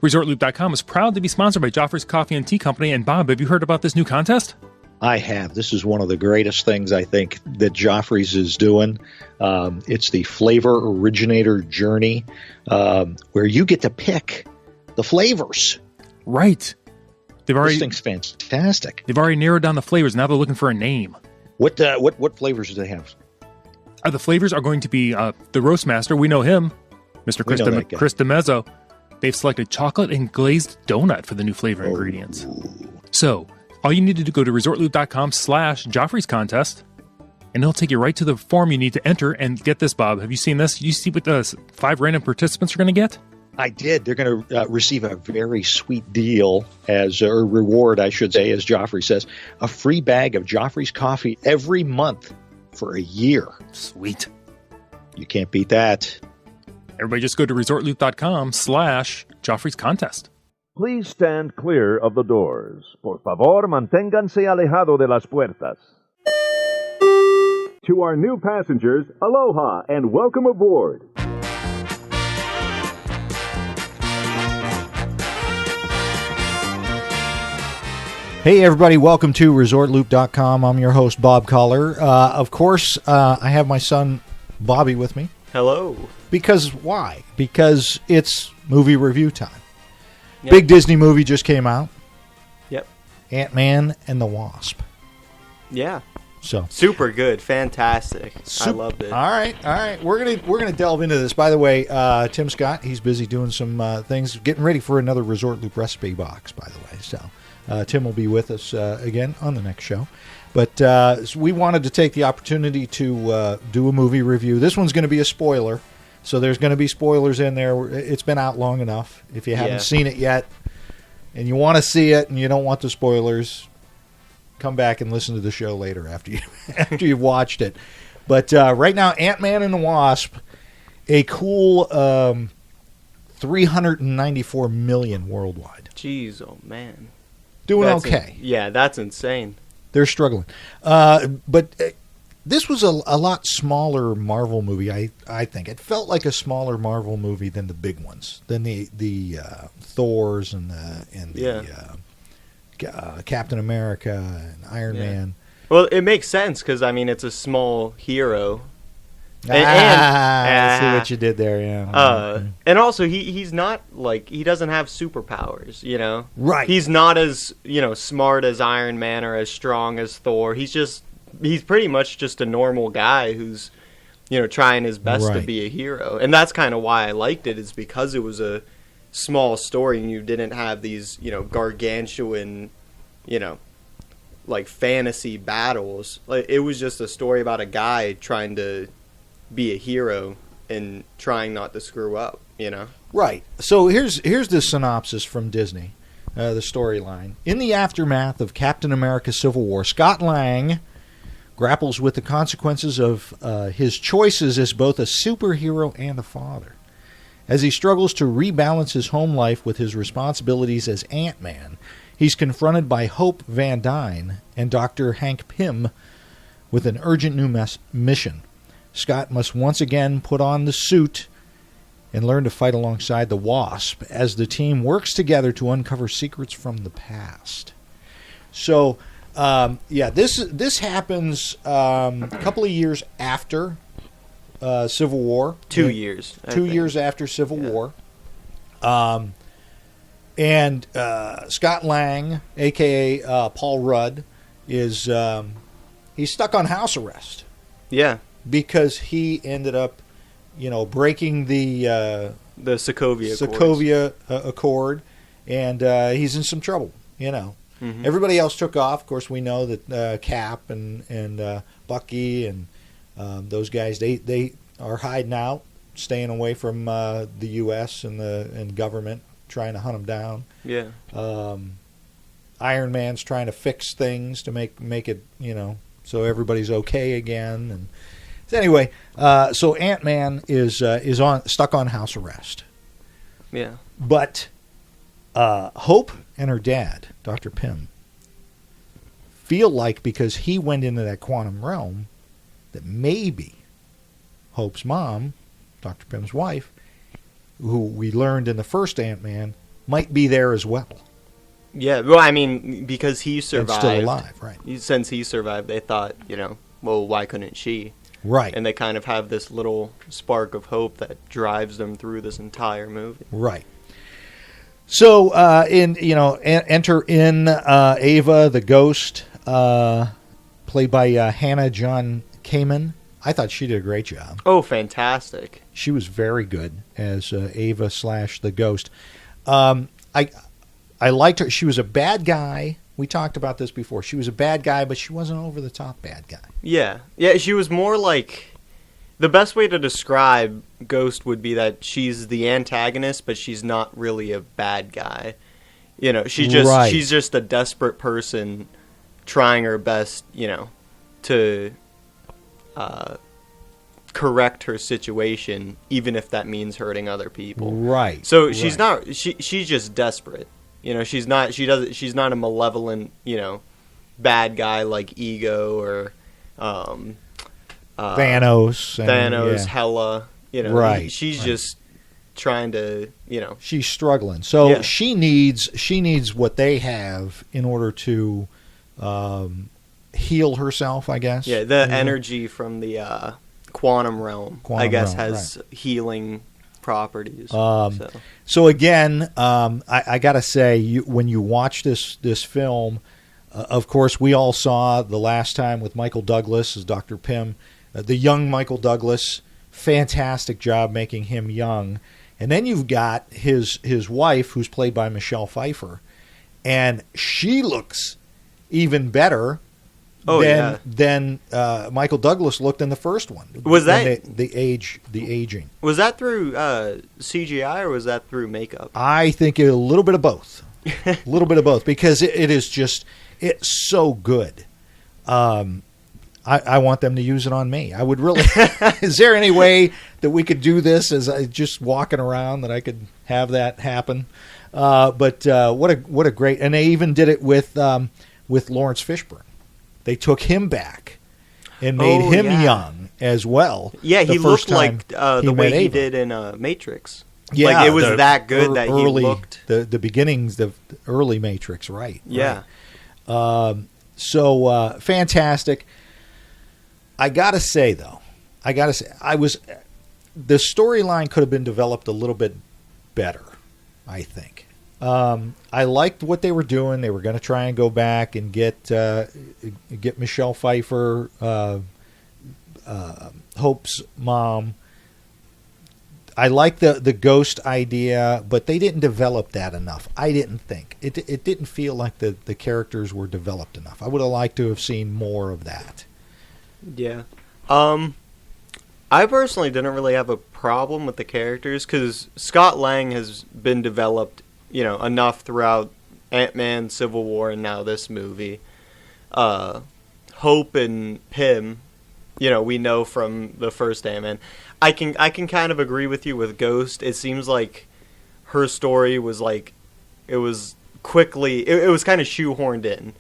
ResortLoop.com is proud to be sponsored by Joffrey's Coffee and Tea Company. And Bob, have you heard about this new contest? I have. This is one of the greatest things I think that Joffrey's is doing. It's the Flavor Originator Journey, where you get to pick the flavors. Right. This thing's fantastic. They've already narrowed down the flavors. Now they're looking for a name. What flavors do they have? The flavors are going to be the Roast Master. We know him, Mr. Chris DeMezzo. They've selected chocolate and glazed donut for the new flavor ingredients. So all you need to do, go to ResortLoop.com/Joffrey's contest, and it'll take you right to the form you need to enter. And get this, Bob. Have you seen this? You see what the 5 random participants are going to get? I did. They're going to receive a very sweet deal or reward, I should say, as Joffrey says, a free bag of Joffrey's coffee every month for a year. Sweet. You can't beat that. Everybody just go to ResortLoop.com/Joffrey's contest. Please stand clear of the doors. Por favor, manténganse alejado de las puertas. To our new passengers, aloha and welcome aboard. Hey everybody, welcome to ResortLoop.com. I'm your host, Bob Collar. Of course, I have my son, Bobby, with me. Hello. Because why? Because it's movie review time. Yep. Big Disney movie just came out. Yep. Ant-Man and the Wasp. Yeah. So super good, fantastic. I loved it. All right. We're gonna delve into this. By the way, Tim Scott, he's busy doing some things, getting ready for another Resort Loop recipe box. By the way, so Tim will be with us again on the next show. But so we wanted to take the opportunity to do a movie review. This one's going to be a spoiler. So there's going to be spoilers in there. It's been out long enough. If you haven't seen it yet and you want to see it and you don't want the spoilers, come back and listen to the show later after you've watched it. But right now, Ant-Man and the Wasp, a cool 394 million worldwide. Jeez, oh man. Doing okay. Yeah, that's insane. They're struggling. But this was a lot smaller Marvel movie, I think. It felt like a smaller Marvel movie than the big ones, than the Thors and the Captain America and Iron Man. Well, it makes sense because, I mean, it's a small hero. I see what you did there, yeah. And also, he's not, like, he doesn't have superpowers, you know? Right. He's not as, smart as Iron Man or as strong as Thor. He's pretty much just a normal guy who's, trying his best to be a hero. And that's kind of why I liked it, is because it was a small story and you didn't have these, gargantuan, like fantasy battles. Like, it was just a story about a guy trying to be a hero and trying not to screw up, Right. So here's the synopsis from Disney, the storyline. In the aftermath of Captain America Civil War, Scott Lang grapples with the consequences of his choices as both a superhero and a father. As he struggles to rebalance his home life with his responsibilities as Ant-Man, he's confronted by Hope Van Dyne and Dr. Hank Pym with an urgent new mission. Scott must once again put on the suit and learn to fight alongside the Wasp as the team works together to uncover secrets from the past. So, this happens a couple of years after Civil War. 2 years. 2 years after Civil War. And Scott Lang, a.k.a. Paul Rudd, is he's stuck on house arrest. Yeah. Because he ended up, breaking the Sokovia Accord, and he's in some trouble. Mm-hmm. Everybody else took off. Of course, we know that Cap and Bucky and those guys they are hiding out, staying away from the U.S. and government, trying to hunt them down. Yeah. Iron Man's trying to fix things to make it so everybody's okay again. And so anyway, so Ant-Man is stuck on house arrest. Yeah. But Hope and her dad, Dr. Pym, feel like because he went into that quantum realm that maybe Hope's mom, Dr. Pym's wife, who we learned in the first Ant-Man, might be there as well. Yeah, well, I mean, because he survived. And still alive, right. Since he survived, they thought, well, why couldn't she? Right. And they kind of have this little spark of hope that drives them through this entire movie. Right. So, enter in Ava the Ghost, played by Hannah John Kamen. I thought she did a great job. Oh, fantastic. She was very good as Ava / the Ghost. I liked her. She was a bad guy. We talked about this before. She was a bad guy, but she wasn't over-the-top bad guy. Yeah. Yeah, she was more like... The best way to describe Ghost would be that she's the antagonist, but she's not really a bad guy. She's just a desperate person trying her best, to correct her situation, even if that means hurting other people. Right. So she's not. She's just desperate. She's not. She's not a malevolent. Bad guy like Ego or Thanos, Hela. Right. She's just trying to. She's struggling. So she needs what they have in order to heal herself, I guess. Yeah, the energy from the quantum realm, has healing properties. So again, I got to say, when you watch this film, of course, we all saw the last time with Michael Douglas as Dr. Pym, the young Michael Douglas, fantastic job making him young. And then you've got his wife, who's played by Michelle Pfeiffer, and she looks even better than Michael Douglas looked in the first one. Was that the aging? Was that through CGI or was that through makeup? I think a little bit of both. A little bit of both, because it is just, it's so good. I want them to use it on me. I would really. Is there any way that we could do this as I just walking around, that I could have that happen? But what a great, and they even did it with Lawrence Fishburne. They took him back and made him young as well. Yeah, he looked like the way he did in Matrix. Yeah, like it was that good that he looked. The beginnings of the early Matrix, right? Yeah. Right. So fantastic. I gotta say, though, the storyline could have been developed a little bit better, I think. I liked what they were doing. They were going to try and go back and get Michelle Pfeiffer, Hope's mom. I like the ghost idea, but they didn't develop that enough. I didn't think. It didn't feel like the characters were developed enough. I would have liked to have seen more of that. Yeah. I personally didn't really have a problem with the characters because Scott Lang has been developed, enough throughout Ant-Man, Civil War, and now this movie. Hope and Pym, we know from the first Ant-Man. I can kind of agree with you with Ghost. It seems like her story was like, it was quickly, it was kind of shoehorned in.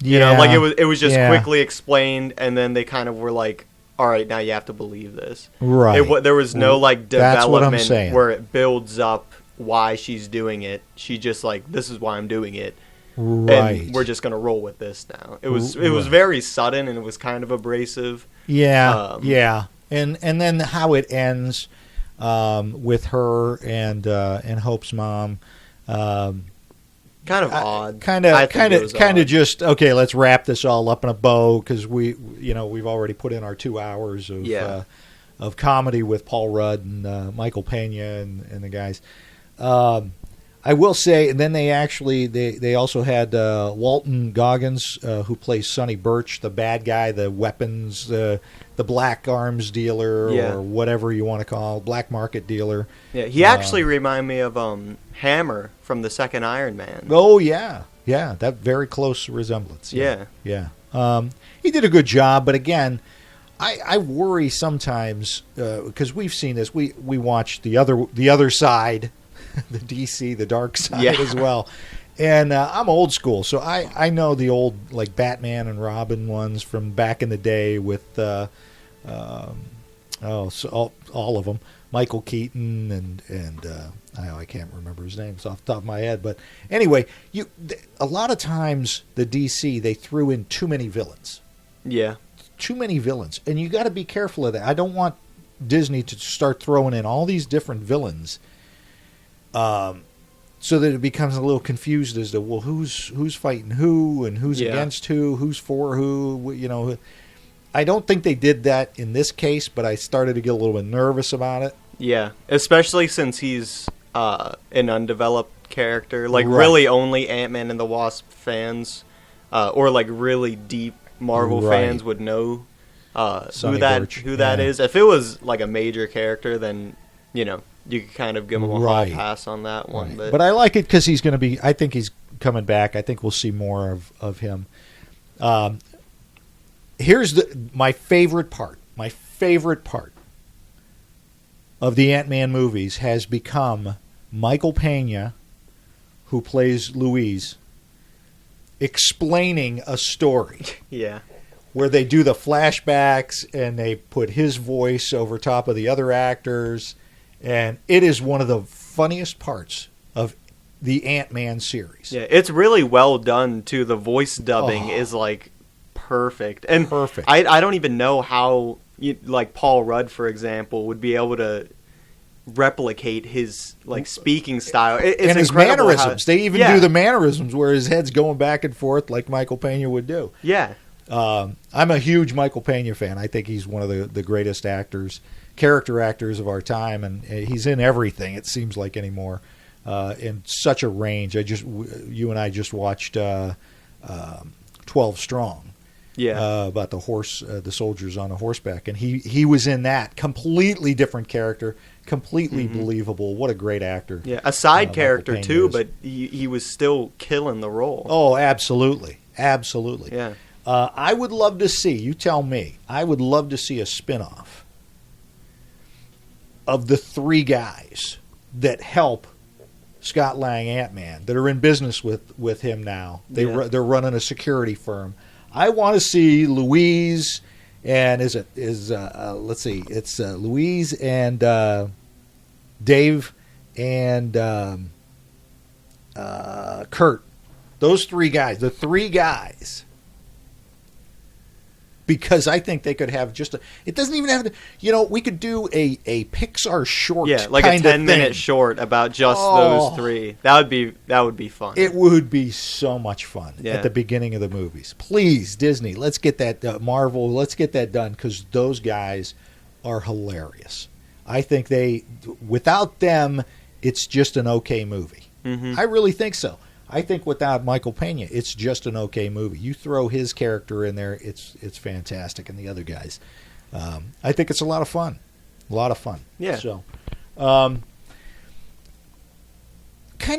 Like it was just quickly explained, and then they kind of were like, all right, now you have to believe this. Right. There was no like development where it builds up why she's doing it. She just like, this is why I'm doing it. Right. And we're just gonna roll with this now. It was very sudden, and it was kind of abrasive. Yeah. Yeah. And then how it ends with her and Hope's mom. Kind of odd. Kind of just, okay, let's wrap this all up in a bow, because we've already put in our 2 hours of comedy with Paul Rudd and Michael Pena and the guys. I will say, and then they also had Walton Goggins, who plays Sonny Birch, the bad guy, the weapons, the black arms dealer, or whatever you want to call it, black market dealer. Yeah, he actually reminded me of Hammer from the second Iron Man. Oh yeah, that very close resemblance. Yeah. He did a good job, but again, I worry sometimes because we've seen this. We watched the other side. The DC, the dark side as well. And I'm old school, so I know the old like Batman and Robin ones from back in the day with Oh, so all of them. Michael Keaton and I can't remember his names off the top of my head. But anyway, a lot of times the DC, they threw in too many villains. Yeah. Too many villains. And you got to be careful of that. I don't want Disney to start throwing in all these different villains so that it becomes a little confused as to, well, who's fighting who and who's against who's for who, you know. I don't think they did that in this case, but I started to get a little bit nervous about it. Yeah, especially since he's an undeveloped character. Like, really only Ant-Man and the Wasp fans or, like, really deep Marvel fans would know who that is. If it was, like, a major character, then, you know, you could kind of give him a hall pass on that one. But I like it because he's going to be... I think he's coming back. I think we'll see more of him. Here's my favorite part. My favorite part of the Ant-Man movies has become Michael Pena, who plays Louise, explaining a story. Yeah. Where they do the flashbacks and they put his voice over top of the other actors. And it is one of the funniest parts of the Ant-Man series. Yeah, it's really well done, too. The voice dubbing is, like, perfect. And perfect. I don't even know how, like, Paul Rudd, for example, would be able to replicate his, like, speaking style. It's and his mannerisms. They even do the mannerisms where his head's going back and forth like Michael Pena would do. Yeah. I'm a huge Michael Pena fan. I think he's one of the greatest character actors of our time, and he's in everything, it seems like, anymore, in such a range. You and I just watched 12 Strong. Yeah. About the soldiers on a horseback, and he was in that. Completely different character, completely believable. What a great actor! Yeah, a side character too, but he was still killing the role. Oh, absolutely, absolutely. Yeah. I would love to see. You tell me. I would love to see a spinoff of the three guys that help Scott Lang Ant-Man, that are in business with him now. They're running a security firm. I want to see Louise and let's see, it's Louise and Dave and Kurt. Those three guys, the three guys. Because I think they could have it doesn't even have to, we could do a Pixar short. Yeah, like a 10-minute short about just those three. That would be fun. It would be so much fun at the beginning of the movies. Please, Disney, let's get that, Marvel, let's get that done, because those guys are hilarious. I think without them, it's just an okay movie. Mm-hmm. I really think so. I think without Michael Pena, it's just an okay movie. You throw his character in there, it's fantastic, and the other guys. I think it's a lot of fun. A lot of fun. Yeah. So, kind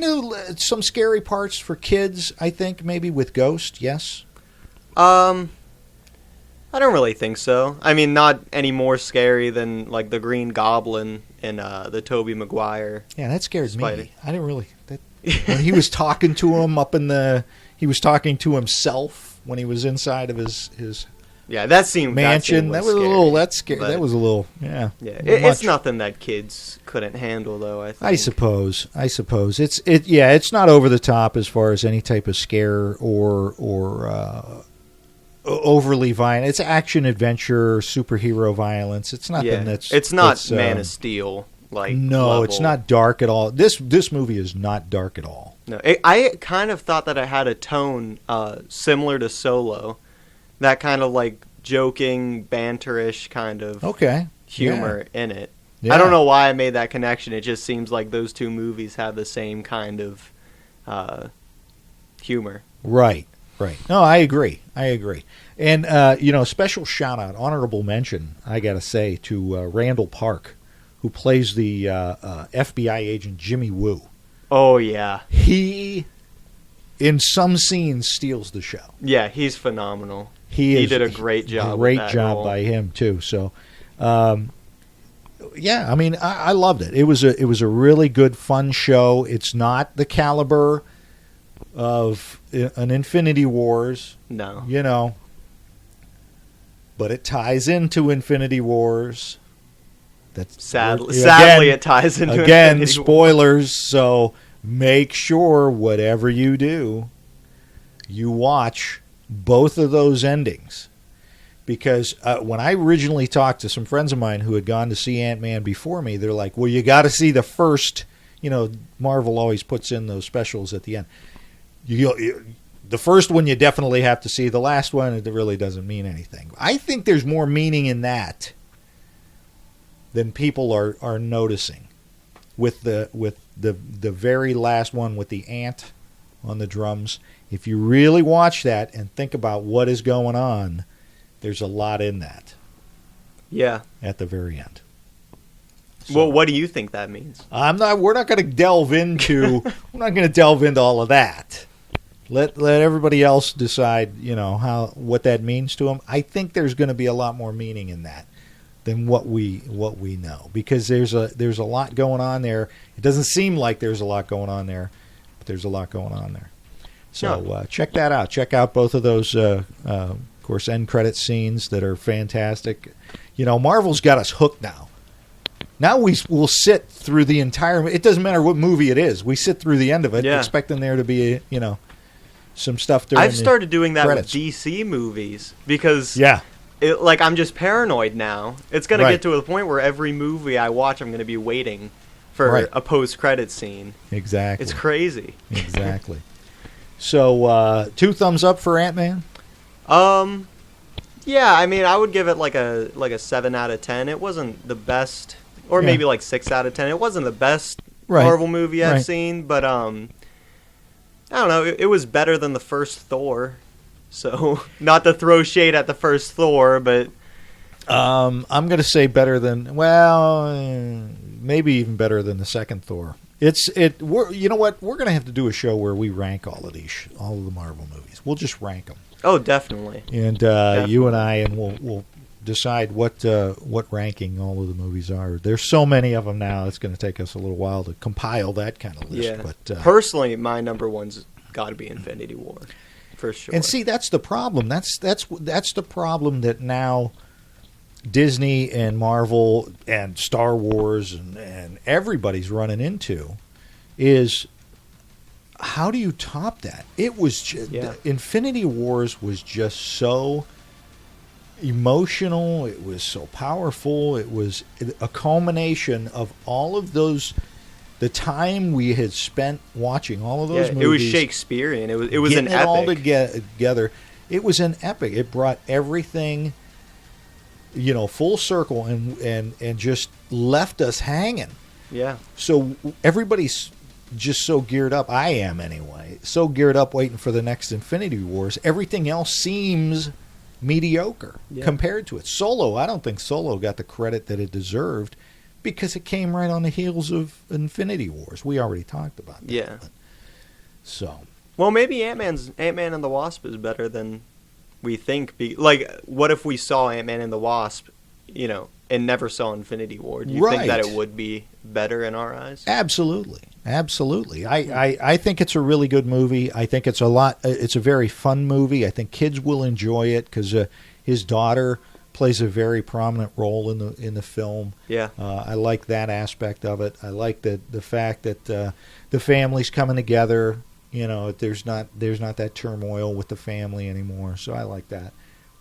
of some scary parts for kids, I think, maybe with Ghost, yes? I don't really think so. I mean, not any more scary than, like, the Green Goblin in the Tobey Maguire. Yeah, that scared me. I didn't really... When he was talking to him he was talking to himself when he was inside of his that seemed mansion. That was scary, a little that was a little it's nothing that kids couldn't handle, though. I think. I suppose it's not over the top as far as any type of scare or overly violent. It's action adventure, superhero violence. It's nothing it's not Man of Steel. No, it's not dark at all. This movie is not dark at all. No, I kind of thought that it had a tone similar to Solo, that kind of like joking, banterish kind of humor in it. Yeah. I don't know why I made that connection. It just seems like those two movies have the same kind of humor. Right. No, I agree. And special shout out, honorable mention, I got to say, to Randall Park, who plays the FBI agent Jimmy Woo. Oh, yeah. He, in some scenes, steals the show. Yeah, he's phenomenal. He did a great job. Great job by him, too. So, I mean, I loved it. It was a really good, fun show. It's not the caliber of an Infinity Wars. No. But it ties into Infinity Wars. Sadly, it ties into again Infinity War. spoilers. So make sure whatever you do, you watch both of those endings. Because when I originally talked to some friends of mine who had gone to see Ant-Man before me, they're like, well, you got to see the first, Marvel always puts in those specials at the end. The first one you definitely have to see. The last one, it really doesn't mean anything. I think there's more meaning in that than people are noticing. With the very last one with the ant on the drums, if you really watch that and think about what is going on, there's a lot in that. Yeah. At the very end. So, well, what do you think that means? We're not going to delve into all of that. Let everybody else decide, what that means to them. I think there's going to be a lot more meaning in that than what we know, because there's a lot going on there. It doesn't seem like there's a lot going on there, but there's a lot going on there. So check that out. Check out both of those, of course, end credit scenes that are fantastic. Marvel's got us hooked now. Now will sit through the entire. It doesn't matter what movie it is. We sit through the end of it, expecting there to be, some stuff during. I've started doing that credits. with DC movies because I'm just paranoid now. It's going to get to a point where every movie I watch, I'm going to be waiting for a post-credit scene. Exactly. It's crazy. Exactly. So 2 thumbs up for Ant-Man. Yeah, I mean, I would give it like a 7 out of 10. It wasn't the best, or maybe like 6 out of 10. It wasn't the best Marvel movie I've seen, but I don't know. It was better than the first Thor. So, not to throw shade at the first Thor, but I'm going to say better than, maybe even better than the second Thor. You know what? We're going to have to do a show where we rank all of the Marvel movies. We'll just rank them. Oh, definitely. And you and I, we'll decide what ranking all of the movies are. There's so many of them now. It's going to take us a little while to compile that kind of list. Yeah. But personally, my number one's got to be Infinity War, for sure. And see, that's the problem. That's the problem that now Disney and Marvel and Star Wars and everybody's running into is, how do you top that? It was just, Infinity Wars was just so emotional. It was so powerful. It was a culmination of all of those, the time we had spent watching all of those movies. It was Shakespearean. It was an epic. All together. It was an epic. It brought everything, full circle and just left us hanging. Yeah. So everybody's just so geared up. I am anyway. So geared up waiting for the next Infinity Wars. Everything else seems mediocre compared to it. Solo, I don't think Solo got the credit that it deserved because it came right on the heels of Infinity Wars. We already talked about that. Yeah. So. Well, maybe Ant-Man and the Wasp is better than we think. What if we saw Ant-Man and the Wasp, and never saw Infinity War? Do you think that it would be better in our eyes? Absolutely. I think it's a really good movie. I think it's a very fun movie. I think kids will enjoy it because his daughter plays a very prominent role in the film. Yeah. I like that aspect of it. I like the fact that the family's coming together. There's not that turmoil with the family anymore. So I like that.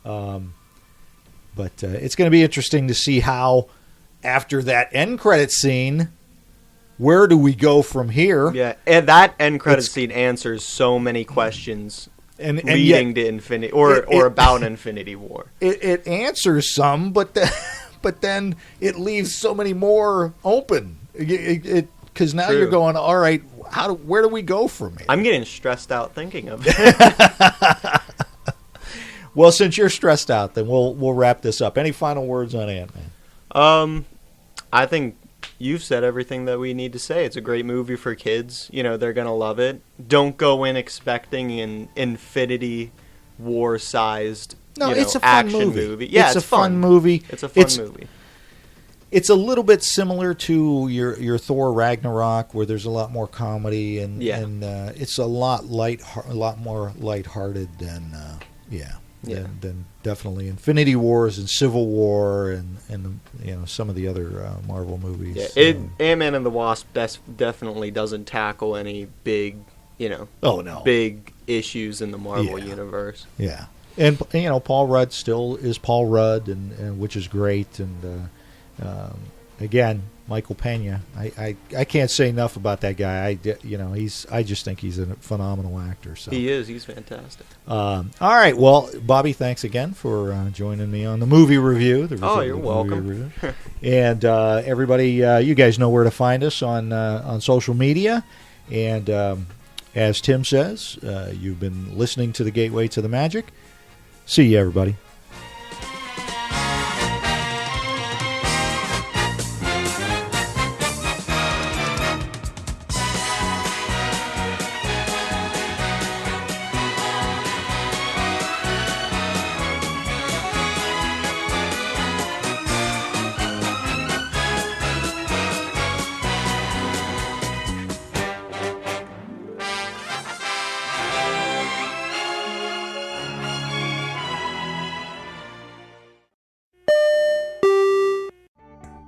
But it's going to be interesting to see how, after that end credit scene, where do we go from here? Yeah, and that end credit scene answers so many questions leading to Infinity or about Infinity War. It answers some, but then it leaves so many more open. Because now you're going, all right, where do we go from here? I'm getting stressed out thinking of it. Well, since you're stressed out, then we'll wrap this up. Any final words on Ant-Man? I think you've said everything that we need to say. It's a great movie for kids. They're going to love it. Don't go in expecting an Infinity War-sized it's a fun action movie. Yeah, it's a fun movie. It's a fun movie. It's a little bit similar to your Thor Ragnarok, where there's a lot more comedy and it's a lot more lighthearted than than definitely Infinity Wars and Civil War and some of the other Marvel movies. Yeah, Ant-Man and the Wasp definitely doesn't tackle any big, big issues in the Marvel universe. Yeah. And Paul Rudd still is Paul Rudd, and which is great. And again, Michael Pena, I can't say enough about that guy. I just think he's a phenomenal actor. So he is. He's fantastic. All right, well, Bobby, thanks again for joining me on the movie review. You're welcome. And everybody, you guys know where to find us on social media. And as Tim says, you've been listening to the Gateway to the Magic. See you, everybody.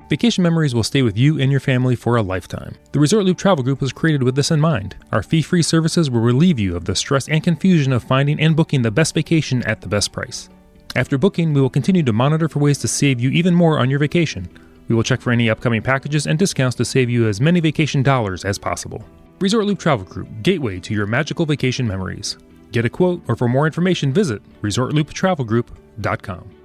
Vacation memories will stay with you and your family for a lifetime. The Resort Loop Travel Group was created with this in mind. Our fee-free services will relieve you of the stress and confusion of finding and booking the best vacation at the best price. After booking, we will continue to monitor for ways to save you even more on your vacation. We will check for any upcoming packages and discounts to save you as many vacation dollars as possible. Resort Loop Travel Group, gateway to your magical vacation memories. Get a quote, or for more information, visit ResortLoop.com.